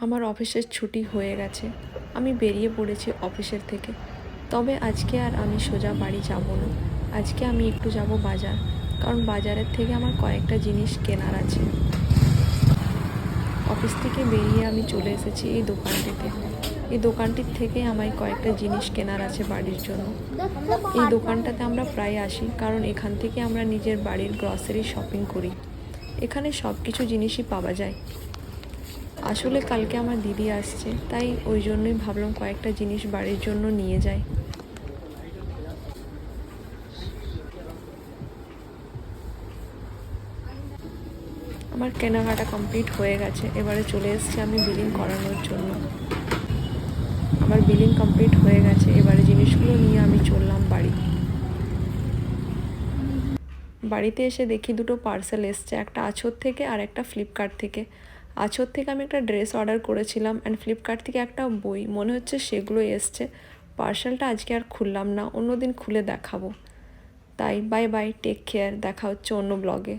আমার অফিসের ছুটি হয়ে গেছে, আমি বেরিয়ে পড়েছি অফিসের থেকে। তবে আজকে আর আমি সোজা বাড়ি যাব না। আজকে আমি একটু যাব বাজার, কারণ বাজারের থেকে আমার কয়েকটা জিনিস কেনার আছে। অফিস থেকে বেরিয়ে আমি চলে এসেছি এই দোকানটিতে। এই দোকানটির থেকে আমায় কয়েকটা জিনিস কেনার আছে বাড়ির জন্য। এই দোকানটাতে আমরা প্রায় আসি, কারণ এখান থেকে আমরা নিজের বাড়ির গ্রসারি শপিং করি। এখানে সব কিছু জিনিসই পাওয়া যায়। আসলে কালকে আমার দিদি আসছে, তাই ওই জন্যই ভাবলাম কয়েকটা জিনিস বাড়ির জন্য নিয়ে যাই। আমার কেনাকাটা কমপ্লিট হয়ে গেছে, এবারে চলে এসেছি আমি বিলিং করানোর জন্য। আমার বিলিং কমপ্লিট হয়ে গেছে, এবারে জিনিসগুলো নিয়ে আমি চললাম বাড়ি। বাড়িতে এসে দেখি দুটো পার্সেল এসছে, একটা আছর থেকে আর একটা ফ্লিপকার্ট থেকে। আছর থেকে আমি একটা ড্রেস অর্ডার করেছিলাম, অ্যান্ড ফ্লিপকার্ট থেকে একটা বই, মনে হচ্ছে সেগুলো এসছে। পার্সেলটা আজকে আর খুললাম না, অন্য দিন খুলে দেখাবো। তাই বাই বাই, টেক কেয়ার, দেখা হচ্ছে অন্য ব্লগে।